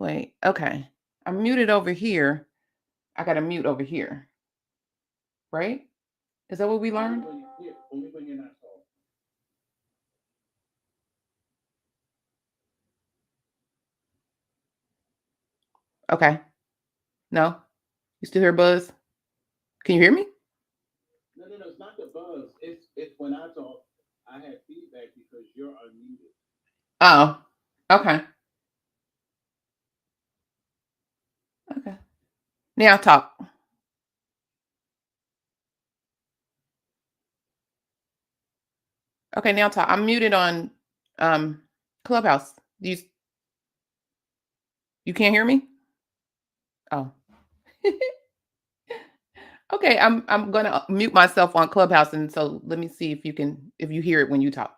Wait, okay. I'm muted over here. I got to mute over here, right? Is that what we learned? Only when you're not talking. Okay. No? You still hear buzz? Can you hear me? No, it's not the buzz. It's when I talk, I have feedback because you're unmuted. Oh, okay. Okay. Now talk. Okay, now talk. I'm muted on Clubhouse. You can't hear me? Oh. Okay, I'm gonna mute myself on Clubhouse, and so let me see if you hear it when you talk.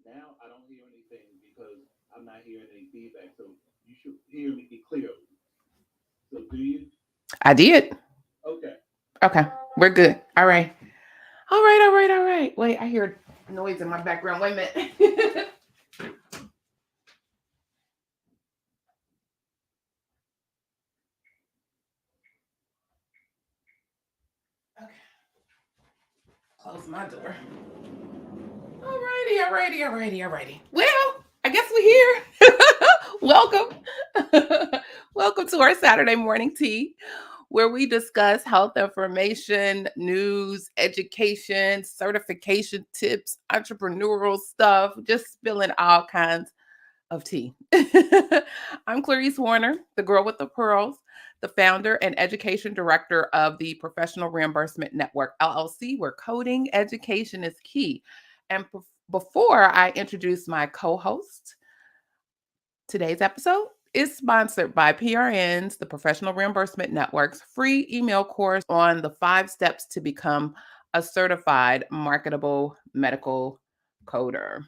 Now I don't hear anything because I'm not hearing any feedback. So you should hear me clearly. So do you? I did. Okay. Okay, we're good. All right. All right, all right, all right. Wait, I hear noise in my background. Wait a minute. Okay. Close my door. Alrighty, alrighty, alrighty, alrighty. Well, I guess we're here. Welcome. Welcome to our Saturday morning tea, where we discuss health information, news, education, certification tips, entrepreneurial stuff, just spilling all kinds of tea. I'm Clarice Warner, the girl with the pearls, the founder and education director of the Professional Reimbursement Network, LLC, where coding education is key. And before I introduce my co host, today's episode is sponsored by PRN's, the Professional Reimbursement Network's free email course on the 5 steps to become a certified marketable medical coder.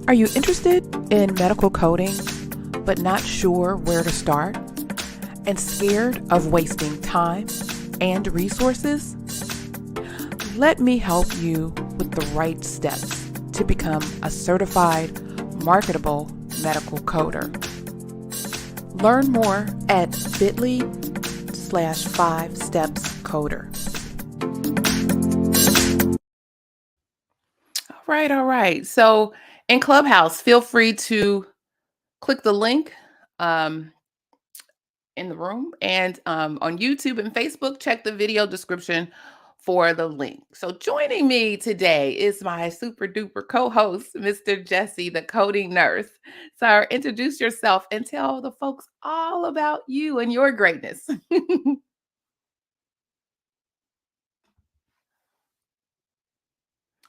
Are you interested in medical coding, but not sure where to start and scared of wasting time and resources? Let me help you with the right steps to become a certified marketable medical coder. Learn more at bit.ly/5stepscoder. All right. So in Clubhouse, feel free to click the link in the room, and on YouTube and Facebook, check the video description for the link. So joining me today is my super duper co-host, Mr. Jesse, the coding nurse. So introduce yourself and tell the folks all about you and your greatness.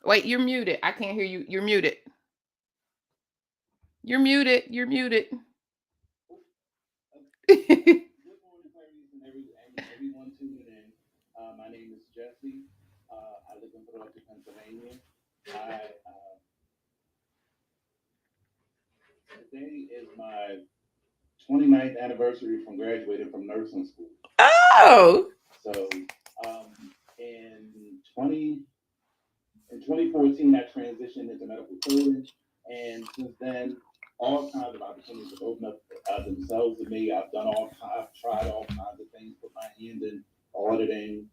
Wait, you're muted. I can't hear you. You're muted. You're muted. You're muted. Good morning, Clarice, and everyone tuning in. My name is Jesse. I live in Philadelphia, Pennsylvania. Today is my 29th anniversary from graduating from nursing school. Oh. So in 2014, I transitioned into medical coding, and since then, all kinds of opportunities have opened up themselves to me. I've tried all kinds of things, put my hand in auditing,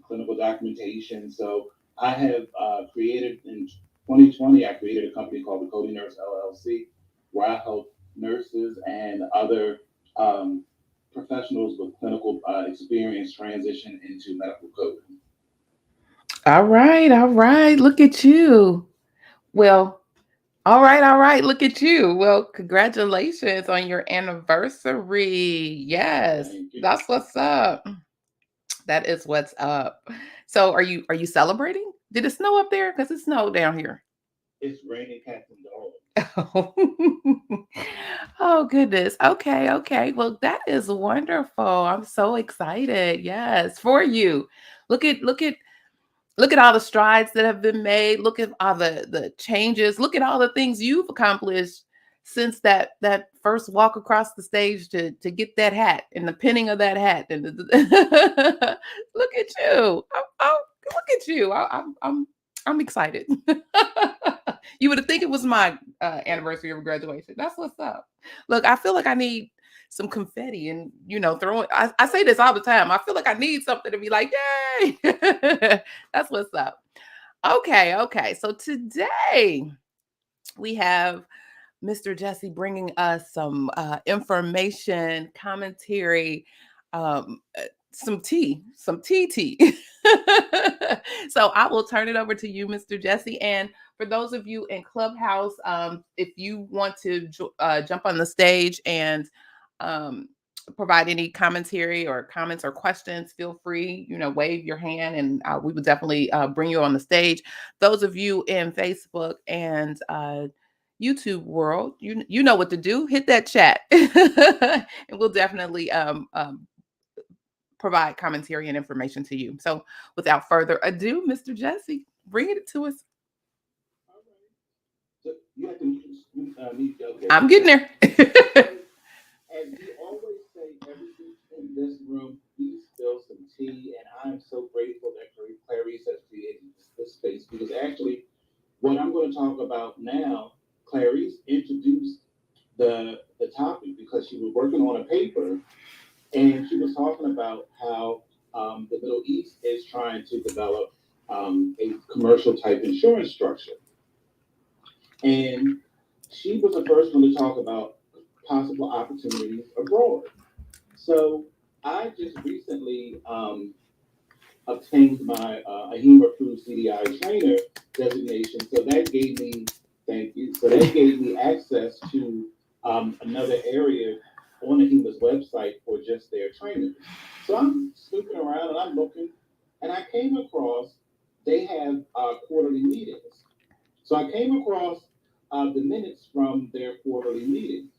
clinical documentation. So I have created in 2020. I created a company called the Coding Nurse LLC, where I help nurses and other professionals with clinical experience transition into medical coding. All right, all right. Look at you. Well, all right, all right. Look at you. Well, congratulations on your anniversary. Yes, that's what's up. That is what's up. So, are you celebrating? Did it snow up there? Because it snowed down here. It's raining cats and dogs. Oh. Oh goodness. Okay, okay. Well, that is wonderful. I'm so excited. Yes, for you. Look at all the strides that have been made. Look at all the changes. Look at all the things you've accomplished since that first walk across the stage to get that hat and the pinning of that hat. And look at you. Look at you. I'm excited. You would think it was my anniversary of graduation. That's what's up. Look, I feel like I need some confetti and, throwing. I say this all the time. I feel like I need something to be like, yay. That's what's up. Okay. So today we have Mr. Jesse bringing us some information, commentary, some tea, some tea. So I will turn it over to you, Mr. Jesse. And for those of you in Clubhouse, if you want to jump on the stage and um, provide any commentary or comments or questions, feel free, wave your hand and we would definitely bring you on the stage. Those of you in Facebook and YouTube world, you know what to do. Hit that chat, and we'll definitely provide commentary and information to you. So, without further ado, Mr. Jesse, bring it to us. So you have to okay. I'm getting there. And we always say, everything in this room, please spill some tea. And I'm so grateful that Clarice has created this space, because actually, what I'm going to talk about now, Clarice introduced the topic because she was working on a paper, and she was talking about how the Middle East is trying to develop a commercial type insurance structure. And she was the first one to talk about possible opportunities abroad. So I just recently obtained my AHIMA approved CDI trainer designation. So that gave me, thank you. So that gave me access to another area on AHIMA's website for just their trainers. So I'm snooping around and I'm looking, and I came across, they have quarterly meetings. So I came across the minutes from their quarterly meetings,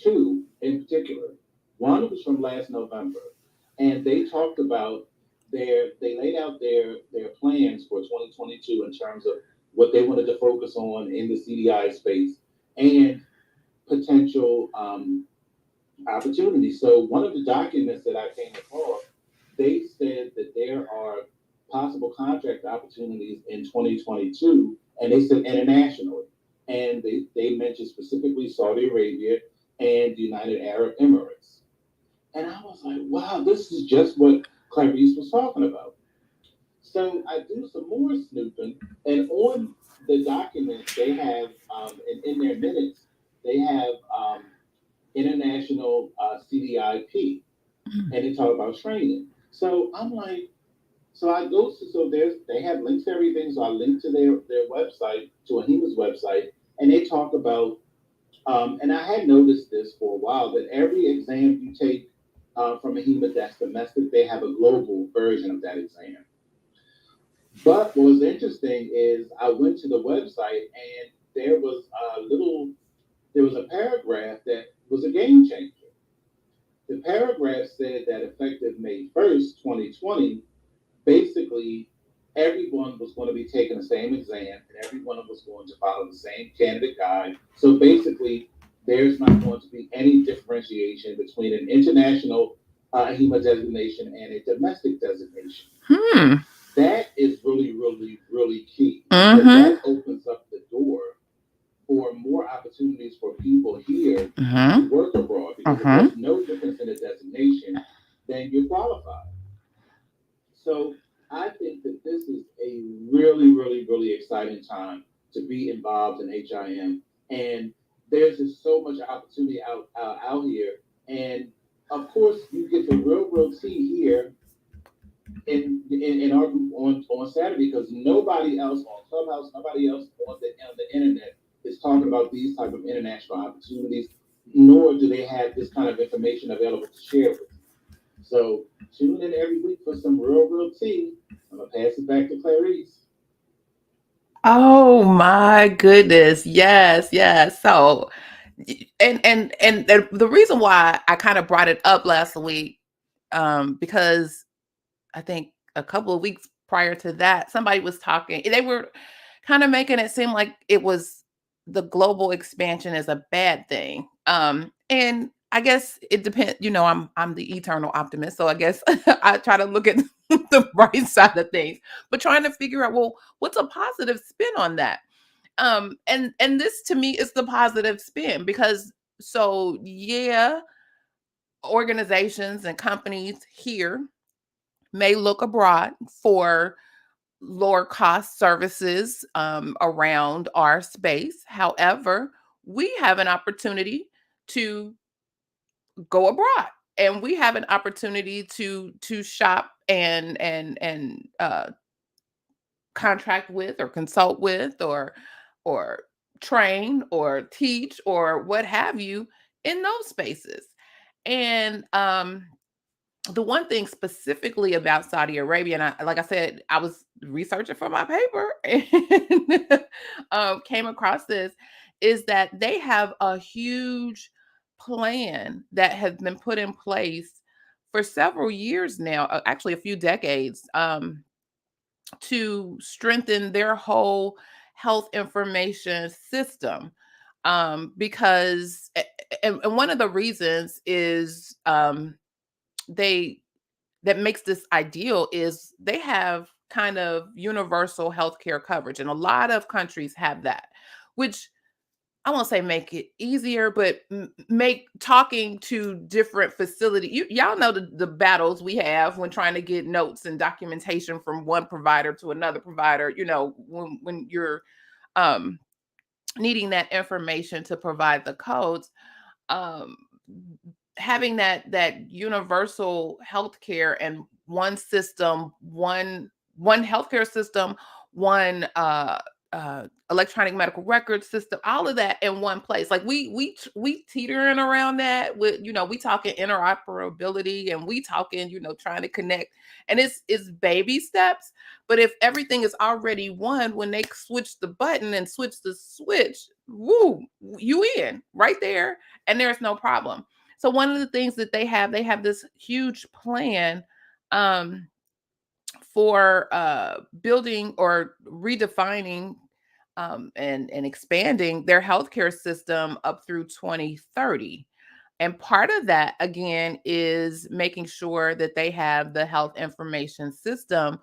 two in particular. One was from last November, and they talked about they laid out their plans for 2022 in terms of what they wanted to focus on in the CDI space and potential opportunities. So one of the documents that I came across, they said that there are possible contract opportunities in 2022, and they said internationally. And they mentioned specifically Saudi Arabia and the United Arab Emirates. And I was like, wow, this is just what Clarice was talking about. So I do some more snooping, and on the documents they have, in their minutes, they have international CDIP, and they talk about training. So I'm like, so I go to, so they have links to everything. So I link to their website, to AHIMA's website, and they talk about, and I had noticed this for a while, that every exam you take from AHIMA that's domestic, they have a global version of that exam. But what was interesting is I went to the website, and there was a paragraph that was a game changer. The paragraph said that effective May 1st, 2020, basically everyone was going to be taking the same exam, and everyone was going to follow the same candidate guide. So basically, there's not going to be any differentiation between an international HEMA designation and a domestic designation. That is really, really, really key. Because that opens up the door for more opportunities for people here to work abroad. Because if there's no difference in the designation, then you're qualified. So I think that this is a really, really, really exciting time to be involved in HIM. And there's just so much opportunity out here. And of course, you get the real tea here in our group on Saturday, because nobody else on Clubhouse, nobody else on the internet is talking about these type of international opportunities, nor do they have this kind of information available to share with you. So tune in every week for some real tea. I'm gonna pass it back to Clarice. Oh my goodness. Yes. So and the reason why I kind of brought it up last week, because I think a couple of weeks prior to that, somebody was talking, they were kind of making it seem like it was the global expansion is a bad thing. And I guess it depends, I'm the eternal optimist. So I guess I try to look at the right side of things, but trying to figure out, well, what's a positive spin on that? And this to me is the positive spin, because so yeah, organizations and companies here may look abroad for lower cost services around our space. However, we have an opportunity to go abroad, and we have an opportunity to shop and contract with or consult with or train or teach or what have you in those spaces. And the one thing specifically about Saudi Arabia, and like I said, I was researching for my paper and came across this, is that they have a huge plan that has been put in place for several years now, actually a few decades, to strengthen their whole health information system. Because, and one of the reasons is they that makes this ideal is they have kind of universal healthcare coverage, and a lot of countries have that, which I won't say make it easier, but make talking to different facility. Y'all know the battles we have when trying to get notes and documentation from one provider to another provider. When you're um, needing that information to provide the codes. um, Having that universal healthcare and one system, one healthcare system, one electronic medical record system, all of that in one place. Like we teetering around that with, we talking interoperability, and we talking, trying to connect, and it's baby steps. But if everything is already one, when they switch the button and switch the switch, woo, you in right there, and there's no problem. So one of the things that they have this huge plan um, for building or redefining and expanding their healthcare system up through 2030. And part of that, again, is making sure that they have the health information system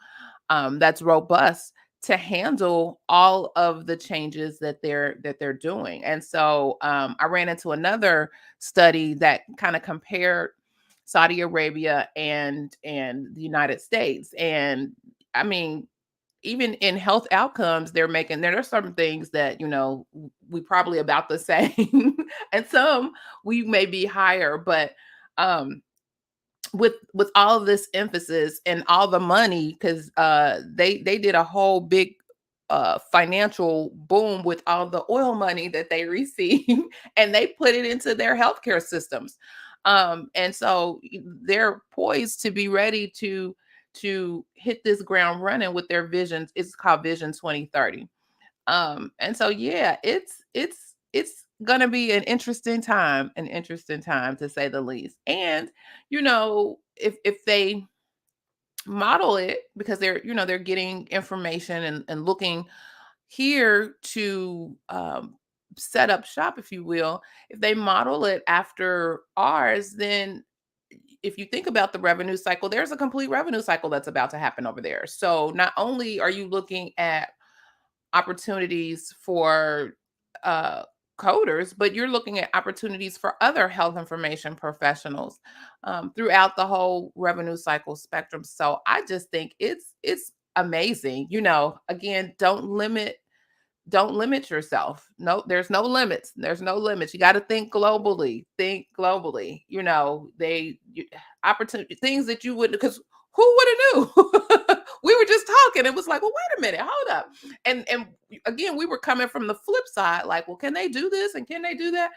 that's robust to handle all of the changes that they're doing. And so I ran into another study that kind of compared Saudi Arabia and the United States. And I mean, even in health outcomes, there are some things that, we probably about the same, and some we may be higher, but um with all of this emphasis and all the money, because they did a whole big financial boom with all the oil money that they received, and they put it into their healthcare systems. And so they're poised to be ready to hit this ground running with their visions. It's called Vision 2030. And so yeah, it's gonna be an interesting time to say the least. And if they model it, because they're getting information and looking here to set up shop, if you will. If they model it after ours, then if you think about the revenue cycle, there's a complete revenue cycle that's about to happen over there. So not only are you looking at opportunities for uh, coders, but you're looking at opportunities for other health information professionals throughout the whole revenue cycle spectrum. So I just think it's amazing. Again, don't limit yourself. No, there's no limits. There's no limits. You got to think globally. Think globally. Opportunity things that you wouldn't, because who would have knew? We were just talking. It was like, well, wait a minute, hold up. And again, we were coming from the flip side, like, well, can they do this and can they do that?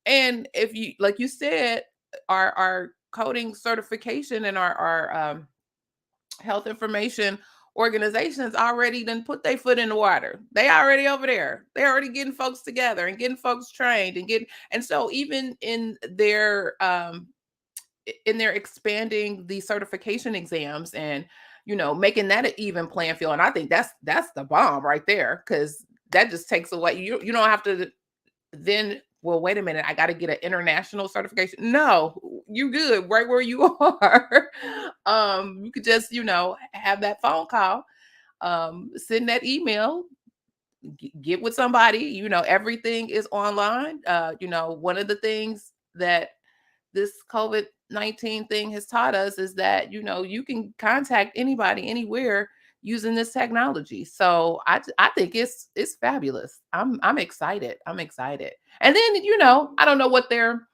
And if you, like you said, our coding certification and our health information organizations already done put their foot in the water. They already over there. They're already getting folks together and getting folks trained and so even in their expanding the certification exams and making that an even playing field. And I think that's the bomb right there, because that just takes away, you don't have to then, well, wait a minute, I got to get an international certification. No, you good right where you are. You could just, have that phone call, send that email, get with somebody. Everything is online. One of the things that this COVID-19 thing has taught us is that, you can contact anybody anywhere using this technology. So I think it's fabulous. I'm excited. I'm excited. And then, I don't know what they're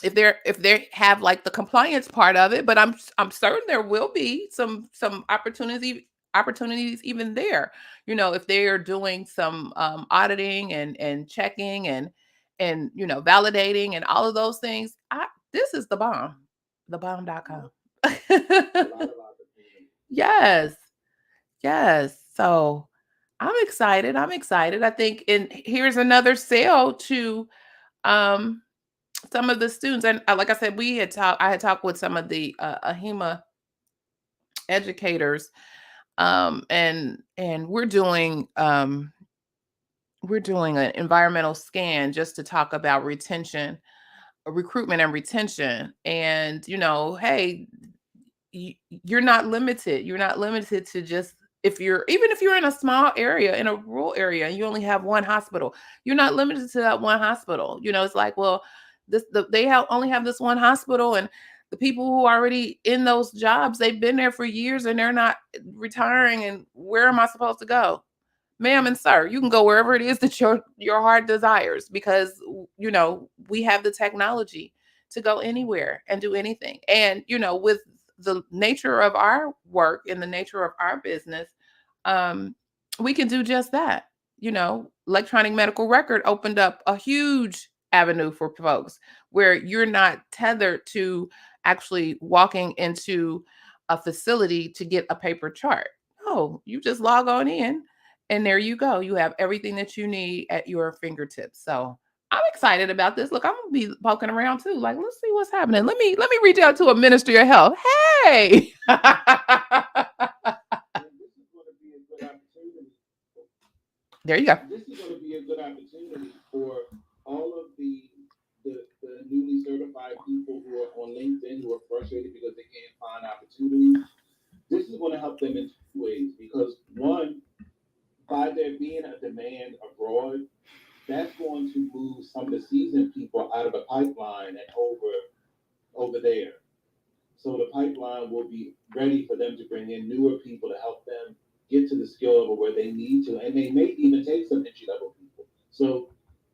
if they have like the compliance part of it, but I'm certain there will be some opportunities even there. If they are doing some auditing and checking and validating and all of those things. This is the bomb. Thebomb.com. A lot of opportunity. Yes. Yes. So I'm excited. I'm excited. I think, and here's another sale to um some of the students. And like I said, I had talked with some of the AHEMA educators, and we're doing an environmental scan just to talk about recruitment and retention. And hey, you're not limited. You're not limited to just, if you're in a small area, in a rural area, and you only have one hospital, you're not limited to that one hospital. It's like, well, only have this one hospital, and the people who are already in those jobs, they've been there for years and they're not retiring. And where am I supposed to go? Ma'am and sir, you can go wherever it is that your heart desires, because we have the technology to go anywhere and do anything. And with the nature of our work and the nature of our business, um we can do just that. Electronic medical record opened up a huge avenue for folks, where you're not tethered to actually walking into a facility to get a paper chart. No, you just log on in, and there you go. You have everything that you need at your fingertips. So I'm excited about this. Look, I'm gonna be poking around too. Like, let's see what's happening. Let me reach out to a Ministry of Health. Hey. And this is going to be a good opportunity. There you go. This is going to be a good opportunity for all of the newly certified people who are on LinkedIn who are frustrated because they can't find opportunities. This is going to help them in two ways, because one, by there being a demand abroad, that's going to move some of the seasoned people out of the pipeline and over there. So the pipeline will be ready for them to bring in newer people to help them get to the skill level where they need to, and they may even take some entry level people. So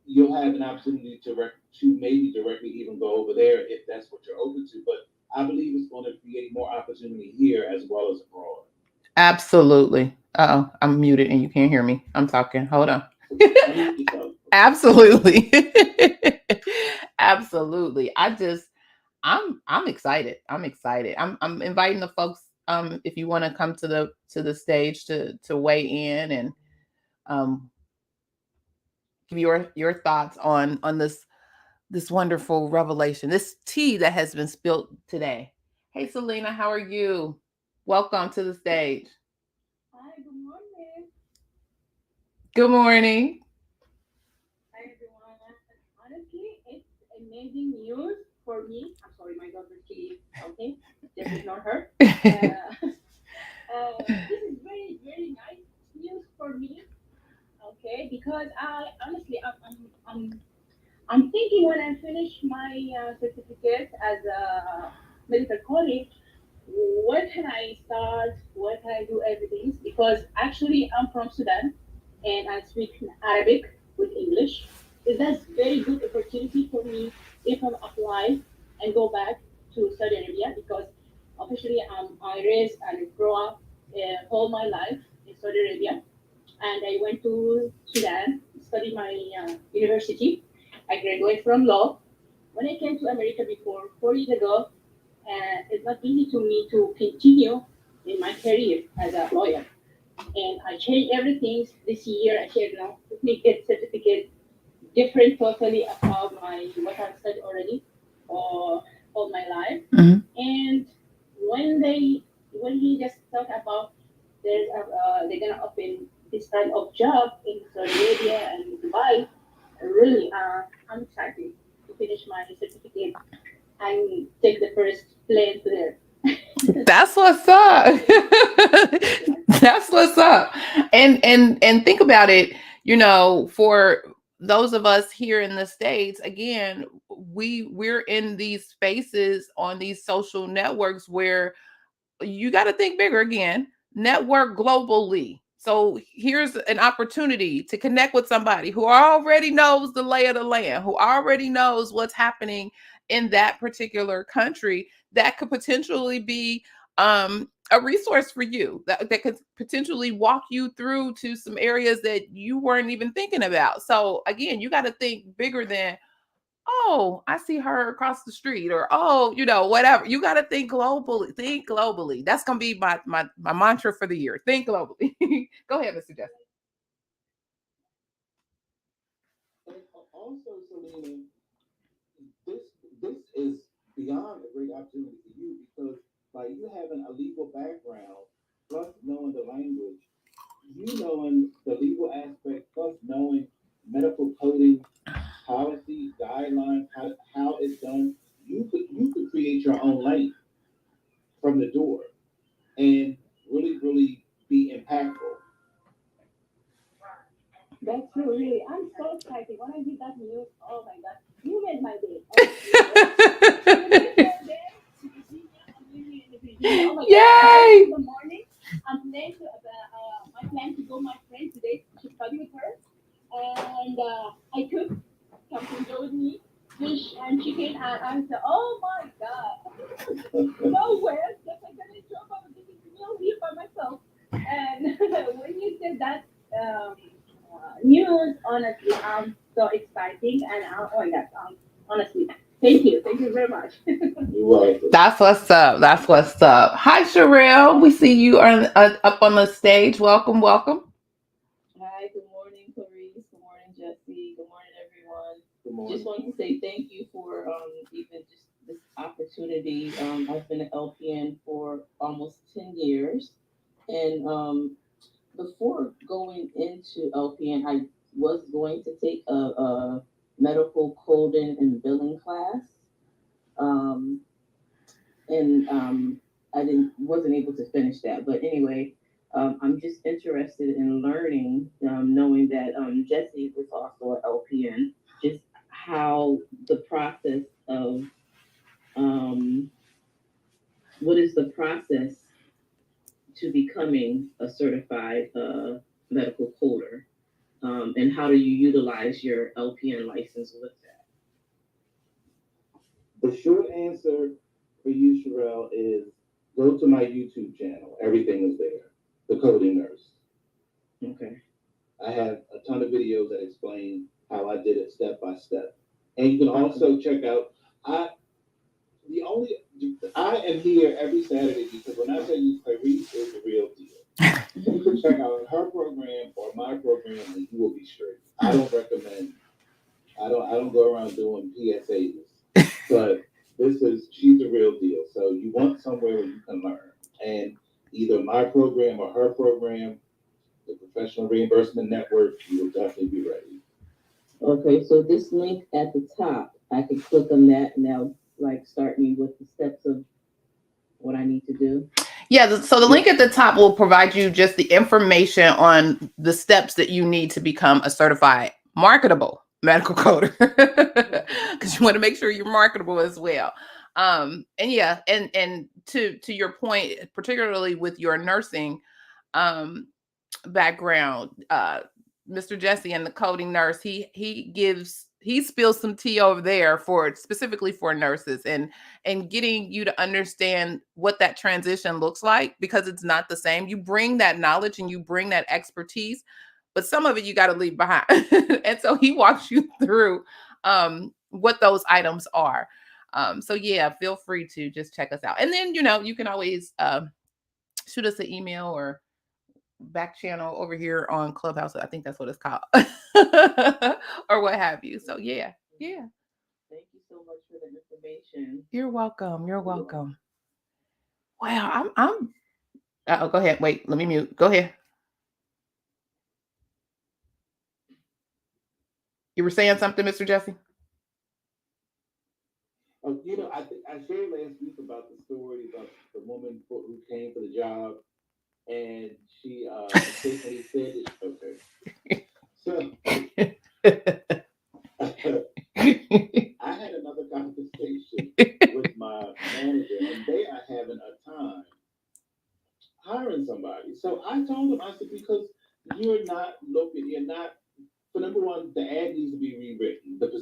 you'll have an opportunity to maybe directly even go over there if that's what you're open to. But I believe it's going to create more opportunity here as well as abroad. Absolutely. Uh-oh, I'm muted and you can't hear me. I'm talking. Hold on. Unmute yourself. Absolutely. Absolutely. I'm excited. I'm excited. I'm inviting the folks, if you want to come to the stage to weigh in and um give your thoughts on this wonderful revelation, this tea that has been spilled today. Hey Selena, how are you? Welcome to the stage. Hi, good morning. Good morning. Hi, everyone. Honestly, it's amazing news for me. I'm sorry, my daughter's kid okay? Just ignore her. This is very, very nice news for me, okay? Because I honestly, I'm thinking when I finish my certificate as a medical coder, where can I start? Where can I do everything? Because actually, I'm from Sudan and I speak Arabic with English. Is that very good opportunity for me if I apply and go back to Saudi Arabia? Because officially I raised and grow up all my life in Saudi Arabia, and I went to Sudan, study my university. I graduated from law. When I came to America before 4 years ago, it's not easy to me to continue in my career as a lawyer. And I changed everything this year. I said, no, let me get certificate different totally about my what I've studied already or all my life. Mhm. And when when he just talked about they're gonna open this kind of job in Saudi Arabia and Dubai, really I'm excited to finish my certificate and take the first plane to there. That's what's up. That's what's up. And think about it, for those of us here in the States, again, we're in these spaces on these social networks where you got to think bigger again, network globally. So here's an opportunity to connect with somebody who already knows the lay of the land, who already knows what's happening in that particular country, that could potentially be a resource for you, that could potentially walk you through to some areas that you weren't even thinking about. So again, you got to think bigger than, oh, I see her across the street, or oh, whatever. You got to think globally. Think globally. That's gonna be my mantra for the year. Think globally. Go ahead, Mr. Justin. And also, Selena, this this is beyond a great opportunity for you because by you having a legal background, plus knowing the language, you knowing the legal aspect, plus knowing medical coding policy guidelines, how it's done, you could create your own lane from the door and really be impactful. That's true, really. I'm so excited. When I did that news, oh my God, you made my day. Honestly, when I go there to Virginia, I'm living in Virginia. Oh my God, Yay! in the morning, I'm planning to, my plan to go my friend today to study with her. And I cook, come to enjoy with me, fish and chicken. And I said, oh my God, nowhere, just I'm going to enjoy my meal here by myself. And when you said that, um, news, honestly, so exciting, and oh my God, honestly, thank you very much. You're welcome. That's what's up. That's what's up. Hi, Sherelle. We see you are up on the stage. Welcome, welcome. Hi, good morning, Clarice. Good morning, Jesse. Good morning, everyone. Good morning. Just wanted to say thank you for even just this opportunity. I've been an LPN for almost 10 years. And before going into LPN, I was going to take a medical coding and billing class. Um, and I didn't wasn't able to finish that. But anyway, I'm just interested in learning, knowing that Jesse was also an LPN, just how the process of um, what is the process to becoming a certified medical coder, and how do you utilize your LPN license with that? The short answer for you, Sherelle, is go to my YouTube channel. Everything is there. The Coding Nurse. Okay. I have a ton of videos that explain how I did it step by step. And you can also check out I the only I am here every Saturday because when I tell you Clarice is the real deal. You can check out her program or my program and you will be straight. I don't recommend I don't go around doing PSAs. But she's the real deal. So you want somewhere where you can learn. And either my program or her program, the Professional Reimbursement Network, you will definitely be ready. Okay, so this link at the top, I can click on that and now like start me with the steps of what I need to do. Yeah, so the link at the top will provide you just the information on the steps that you need to become a certified marketable medical coder, because you want to make sure you're marketable as well. And yeah, and to your point, particularly with your nursing um background, Mr. Jesse and the coding nurse, he spills some tea over there for specifically for nurses, and getting you to understand what that transition looks like, because it's not the same. You bring that knowledge and you bring that expertise, but some of it you got to leave behind. And so he walks you through what those items are. So yeah, feel free to just check us out, and then you can always shoot us an email or back channel over here on Clubhouse. I think that's what it's called, or what have you. So yeah, yeah. Thank you so much for the information. You're welcome. You're welcome. Wow, I'm. Oh, go ahead. Wait, let me mute. Go ahead. You were saying something, Mr. Jesse? I think I shared last week about the story about the woman who came for the job and she mistakenly said it. Okay, so I had another conversation with my manager, and they are having a time hiring somebody. So I told them, I said, because you're not looking, you're not. For number one, the ad needs to be rewritten. The ad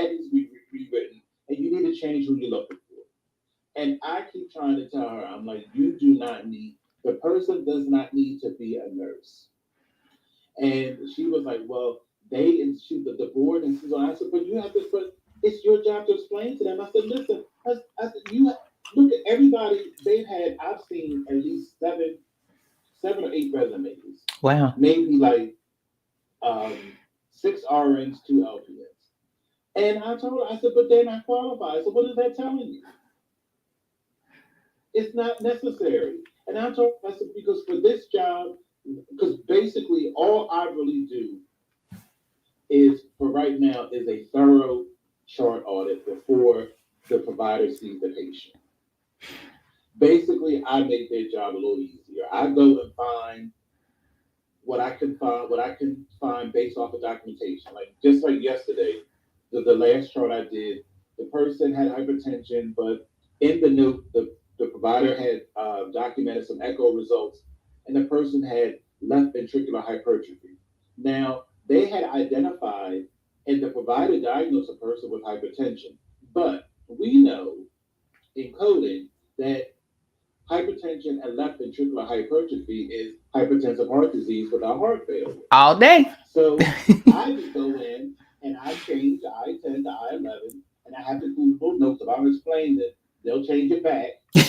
needs to be rewritten, and you need to change who you're looking for. And I keep trying to tell her, I'm like, you do not need. The person does not need to be a nurse. And she was like, well, they and she the board insists on. I said, but you have to. But it's your job to explain to them. I said, listen. I said, you look at everybody. They've had. I've seen at least seven or eight resumes. Wow. Maybe like six RNs, two LPNs. And I told her, I said, but they're not qualified. So what is that telling you? It's not necessary. And I told her, I said, because for this job, because basically all I really do is for right now is a thorough chart audit before the provider sees the patient. Basically, I make their job a little easier. I go and find what I can find based off of documentation. Like just like yesterday, the last chart I did, the person had hypertension, but in the note, the provider had documented some echo results, and the person had left ventricular hypertrophy. Now they had identified, and the provider diagnosed a person with hypertension, but we know in coding that hypertension and left ventricular hypertrophy is hypertensive heart disease without heart failure. All day. So I just go in and I change the I-10 to I-11, and I have to do little notes. If I'm explaining it, they'll change it back. I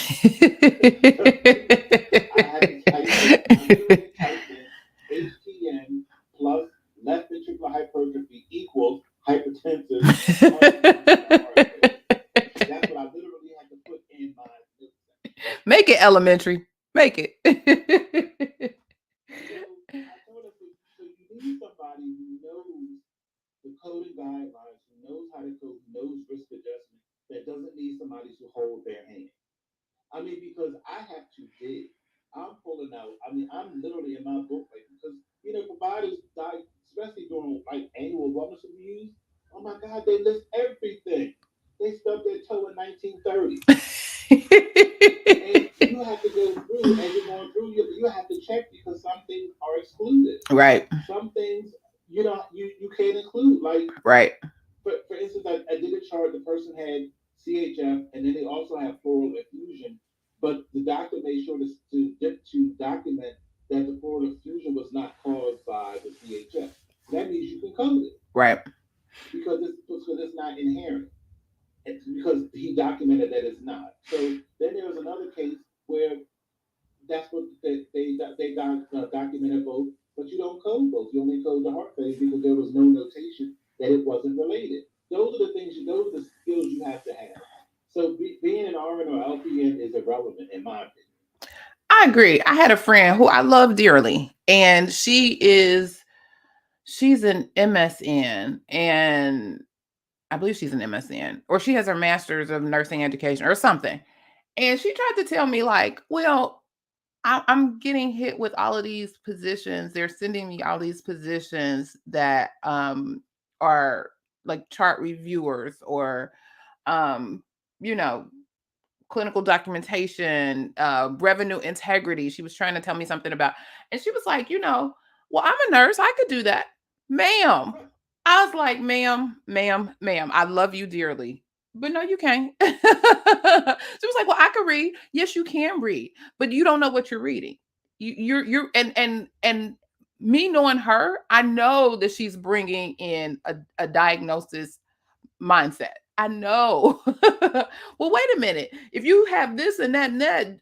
have to type in HTN plus left ventricular hypertrophy equals hypertensive heart disease without heart failure. That's what I literally had to put in my notes. Make it elementary. Make it. So I told her, so you need somebody who knows the coding guidelines, who knows how to code, who knows risk adjustment, that doesn't need somebody to hold their hand. I mean, because I have to dig. I'm pulling out. I mean, I'm literally in my book, like, because providers die, especially during like annual wellness reviews. Oh my God, they list everything. They stubbed their toe in 1930. And you have to go through, as you're going through, you have to check because some things are excluded. Right. Some things you can't include. Like Right. for instance, I did a chart. The person had CHF, and then they also have pleural effusion. But the doctor made sure to document that the pleural effusion was not caused by the CHF. That means you can code it Right. because it's not inherent. It's because he documented that it's not. So then there was another case where that's what they documented both, but you don't code both. You only code the heart failure because there was no notation that it wasn't related. Those are the things. Those are the skills you have to have. So being an RN or LPN is irrelevant in my opinion. I agree. I had a friend who I love dearly, and she's an MSN, and I believe she's an MSN, or she has her master's of nursing education or something. And she tried to tell me, like, well, I'm getting hit with all of these positions. They're sending me all these positions that are like chart reviewers or um, you know, clinical documentation, revenue integrity. She was trying to tell me something about, and she was like, well, I'm a nurse. I could do that, ma'am. I was like, ma'am, I love you dearly. But no, you can't. She was like, well, I can read. Yes, you can read, but you don't know what you're reading. You're and me knowing her, I know that she's bringing in a diagnosis mindset. I know. Well, wait a minute. If you have this and that,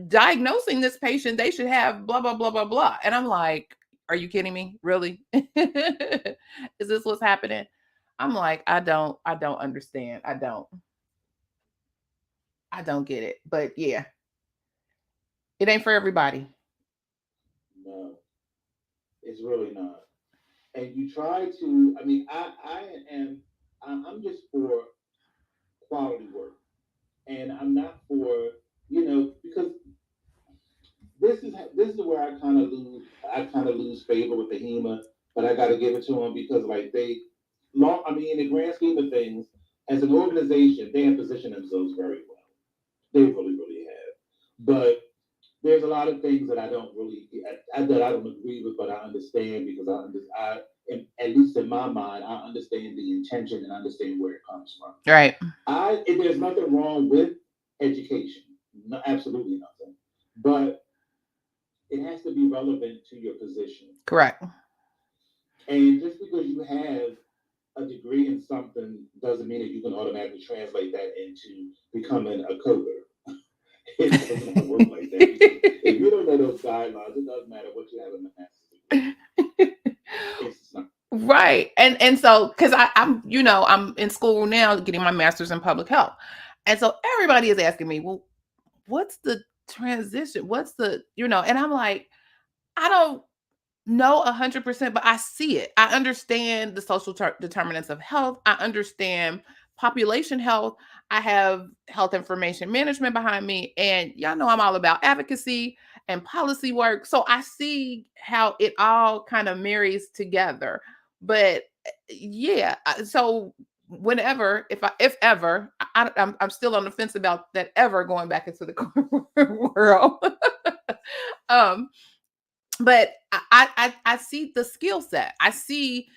diagnosing this patient, they should have blah, blah, blah, blah, blah. And I'm like, are you kidding me? Really? Is this what's happening? I'm like, I don't understand. I don't get it. But yeah, it ain't for everybody. No, it's really not. And you try to. I mean, I am. I'm just for quality work, and I'm not for because this is where I kind of lose favor with the HEMA, but I got to give it to them because like in the grand scheme of things, as an organization, they have positioned themselves very well. They really, really have. But there's a lot of things that I don't really that I don't agree with, but I understand because at least in my mind, I understand the intention and understand where it comes from. Right. There's nothing wrong with education, no, absolutely nothing, but it has to be relevant to your position. Correct. And just because you have a degree in something doesn't mean that you can automatically translate that into becoming a coder. It doesn't work like that. If you don't know those guidelines, it doesn't matter what you have in the master's degree. It's not. Right. And so because I'm in school now getting my master's in public health. And so everybody is asking me, well, what's the transition? What's the, and I'm like, I don't know 100%, but I see it. I understand the social determinants of health. I understand population health. I have health information management behind me. And y'all know I'm all about advocacy and policy work. So I see how it all kind of marries together. But yeah, so whenever, if ever, I'm still on the fence about that ever going back into the corporate world. um, but I see the skill set. I see,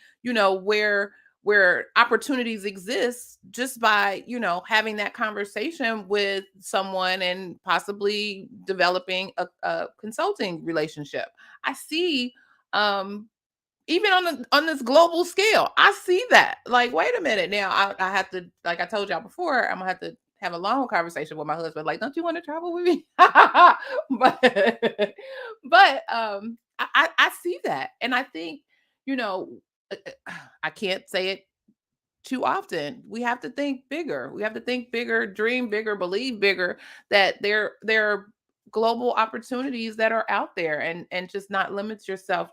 where opportunities exist just by, having that conversation with someone and possibly developing a consulting relationship. I see even on this global scale, I see that. Like, wait a minute now. I have to, like I told y'all before, I'm gonna have to have a long conversation with my husband. Like, don't you want to travel with me? But I see that, and I think I can't say it too often. We have to think bigger. We have to think bigger, dream bigger, believe bigger. That there are global opportunities that are out there, and just not limit yourself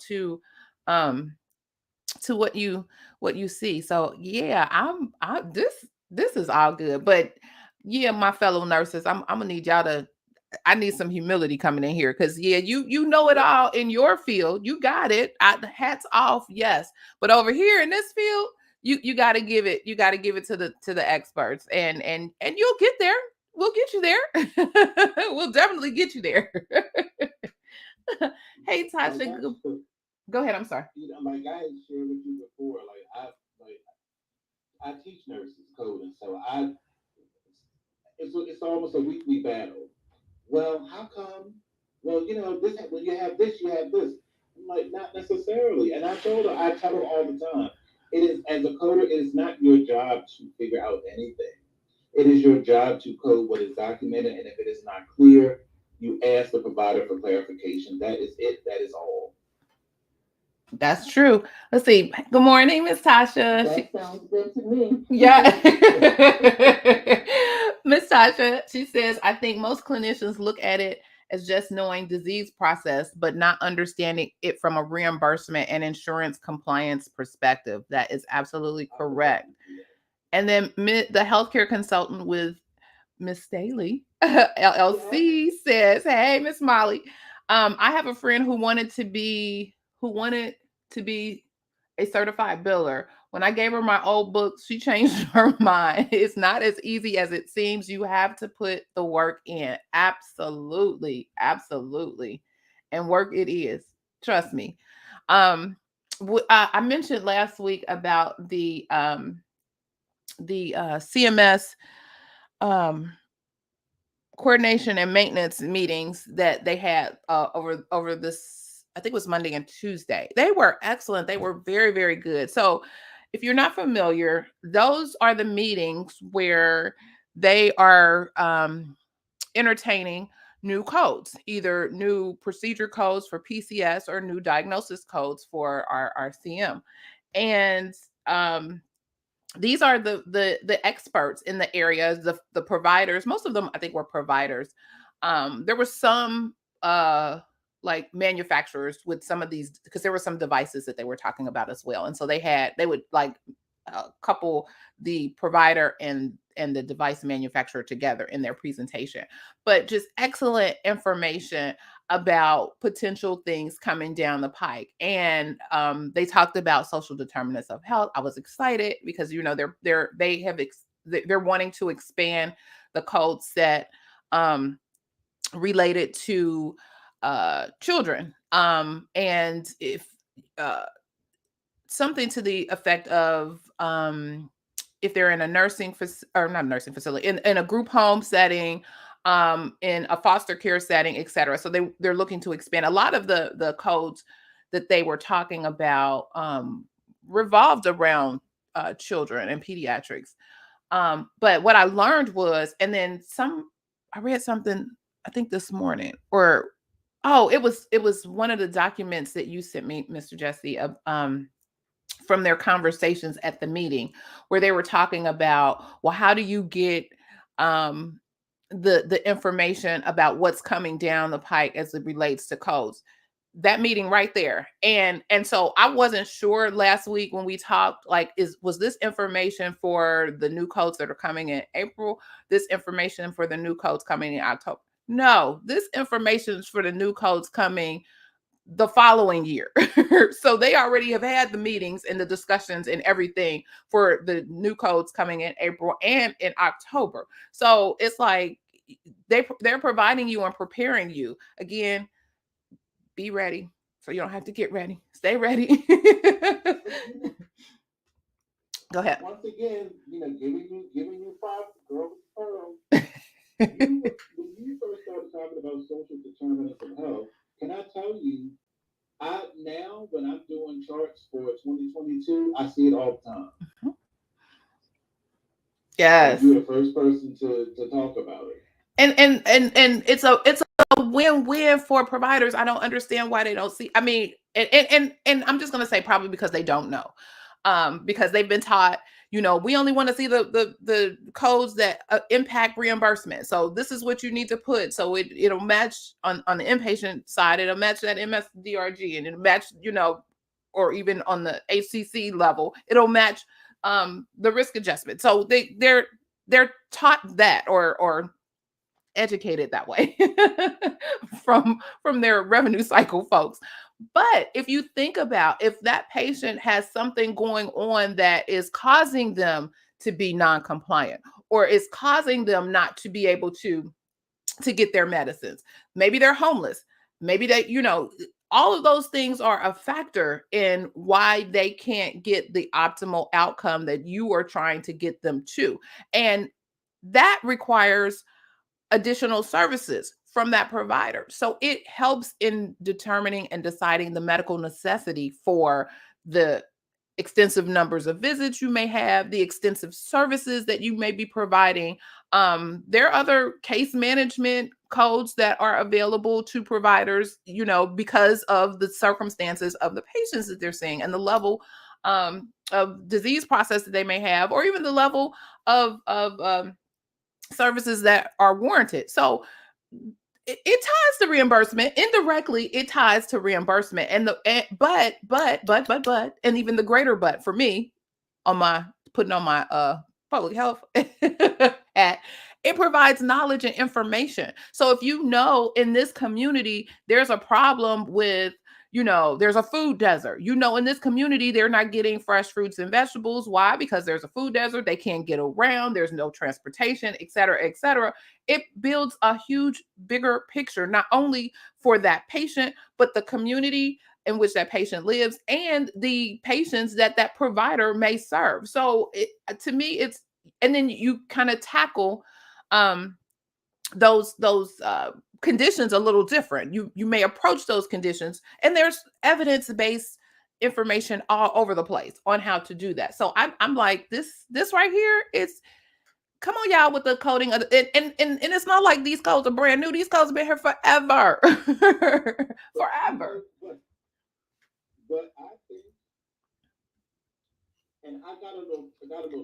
um to what you see. So yeah, this is all good. But yeah, my fellow nurses, I'm gonna need y'all to, I need some humility coming in here, because yeah, you know it all in your field. You got it. Hats off, yes. But over here in this field, you got to give it. You got to give it to the experts, and you'll get there. We'll get you there. We'll definitely get you there. Hey, Tasha, go ahead. I'm sorry. Like I had shared with you before, I teach nurses coding, so it's almost a weekly battle. Well, how come? Well, this when you have this, you have this. I'm like, not necessarily. And I tell her all the time, it is as a coder, it is not your job to figure out anything. It is your job to code what is documented, and if it is not clear, you ask the provider for clarification. That is it. That is all. That's true. Let's see. Good morning, Miss Tasha. That sounds good to me. Yeah. Miss Tasha, she says, I think most clinicians look at it as just knowing disease process, but not understanding it from a reimbursement and insurance compliance perspective. That is absolutely correct. And then the healthcare consultant with Miss Staley, LLC, says, "Hey, Miss Molly, I have a friend who wanted to be a certified biller. When I gave her my old books, she changed her mind. It's not as easy as it seems. You have to put the work in. Absolutely, absolutely, and work it is. Trust me." I mentioned last week about the CMS um coordination and maintenance meetings that they had over this, I think it was Monday and Tuesday. They were excellent. They were very, very good. So if you're not familiar, those are the meetings where they are entertaining new codes, either new procedure codes for PCS or new diagnosis codes for our CM. And these are the experts in the areas, the providers. Most of them, I think, were providers. There were some like manufacturers with some of these, because there were some devices that they were talking about as well, and so they would like couple the provider and the device manufacturer together in their presentation. But just excellent information. about potential things coming down the pike. And they talked about social determinants of health. I was excited because, you know, they're wanting to expand the code set related to children. And if something to the effect of if they're in a not nursing facility, in a group home setting, in a foster care setting, etc. So they're looking to expand. A lot of the codes that they were talking about revolved around children and pediatrics. But what I learned was, and then I read something, I think this morning, or it was one of the documents that you sent me, Mr. Jesse, of from their conversations at the meeting, where they were talking about, well, how do you get the information about what's coming down the pike as it relates to codes? That meeting right there. And so I wasn't sure last week when we talked, like, was this information for the new codes that are coming in April, this information for the new codes coming in October? No, this information is for the new codes coming the following year. So they already have had the meetings and the discussions and everything for the new codes coming in April and in October. So it's like they're providing you and preparing you. Again, be ready. So you don't have to get ready. Stay ready. Go ahead. Once again, you know, giving you props, girl with pearl. When you first started talking about social determinants of health, can I tell you, now when I'm doing charts for 2022, I see it all the time. Mm-hmm. Yes. You're the first person to talk about it. And it's a win-win for providers. I don't understand why they don't see. I mean, and I'm just gonna say probably because they don't know. Because they've been taught, you know, we only want to see the codes that impact reimbursement. So this is what you need to put. So it'll match on the inpatient side. It'll match that MSDRG, and it'll match, you know, or even on the HCC level, it'll match the risk adjustment. So they're taught that or educated that way from their revenue cycle folks. But if you think about, if that patient has something going on that is causing them to be non-compliant, or is causing them not to be able to get their medicines, maybe they're homeless, maybe they, you know, all of those things are a factor in why they can't get the optimal outcome that you are trying to get them to. And that requires additional services from that provider. So it helps in determining and deciding the medical necessity for the extensive numbers of visits you may have, the extensive services that you may be providing. There are other case management codes that are available to providers, you know, because of the circumstances of the patients that they're seeing and the level of disease process that they may have, or even the level of services that are warranted. So it ties to reimbursement. Indirectly, it ties to reimbursement. But and even the greater but for me, on my putting on my public health hat, it provides knowledge and information. So if you know in this community there's a problem with, you know, there's a food desert. You know, in this community, they're not getting fresh fruits and vegetables. Why? Because there's a food desert. They can't get around. There's no transportation, et cetera, et cetera. It builds a huge, bigger picture, not only for that patient, but the community in which that patient lives and the patients that that provider may serve. So to me, it's, and then you kind of tackle those conditions a little different. You may approach those conditions, and there's evidence-based information all over the place on how to do that. So I'm like, this right here, it's, come on, y'all, with the coding of and it's not like these codes are brand new. These codes have been here forever. Forever. But I think, and I got a little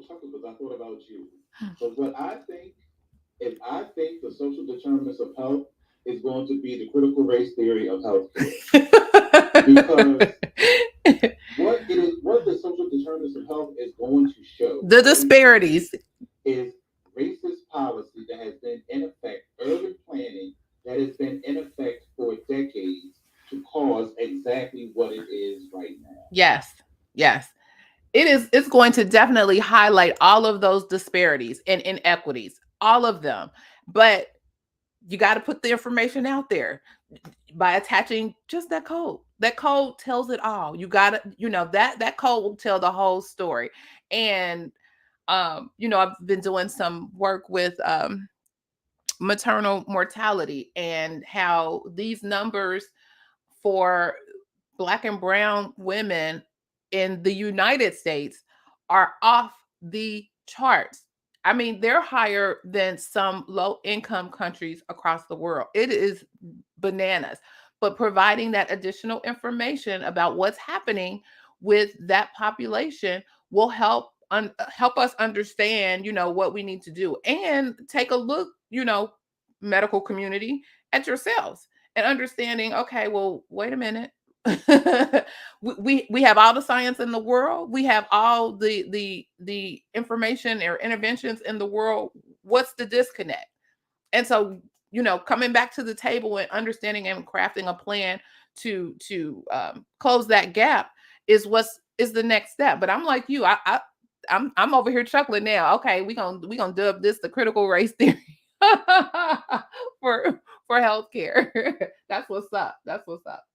chuckle because I thought about you. But what I think is, I think the social determinants of health is going to be the critical race theory of healthcare. Because what the social determinants of health is going to show, the disparities, is racist policy that has been in effect, urban planning that has been in effect for decades. Yes. Yes. It's going to definitely highlight all of those disparities and inequities, all of them. But you got to put the information out there by attaching just that code. That code tells it all. You got to, that code will tell the whole story. And I've been doing some work with maternal mortality and how these numbers for Black and brown women in the United States are off the charts. I mean, they're higher than some low income countries across the world. It is bananas. But providing that additional information about what's happening with that population will help us understand, what we need to do, and take a look, medical community, at yourselves, and understanding, okay, well, wait a minute. we have all the science in the world. We have all the information or interventions in the world. What's the disconnect? And so, coming back to the table and understanding and crafting a plan to close that gap is the next step. But I'm like you, I'm over here chuckling now. Okay, we gonna dub this the critical race theory for healthcare. That's what's up. That's what's up.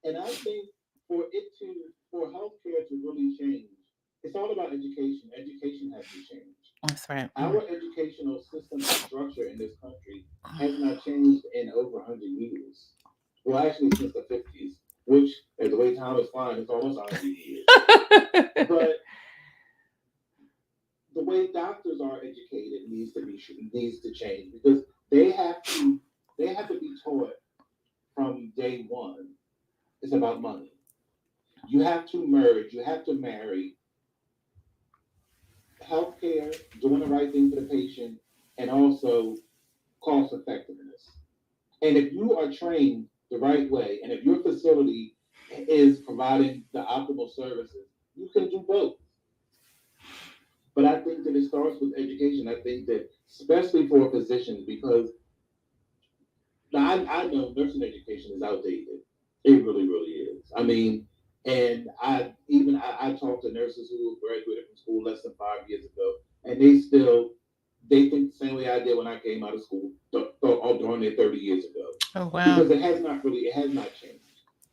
And I think for healthcare to really change, it's all about education. Education has to change. That's right. Our educational system and structure in this country has not changed in over 100 years. Well, actually, since the 50s, which, as the way time is flying, it's almost 100 years. But the way doctors are educated needs to change, because they have to be taught from day one. It's about money. You have to merge. You have to marry healthcare, doing the right thing for the patient, and also cost effectiveness. And if you are trained the right way, and if your facility is providing the optimal services, you can do both. But I think that it starts with education. I think that, especially for physicians, because now I know nursing education is outdated. It really, really is. I mean, and I talked to nurses who graduated from school less than 5 years ago, and they think the same way I did when I came out of school, all during their 30 years ago. Oh wow. Because it has not changed.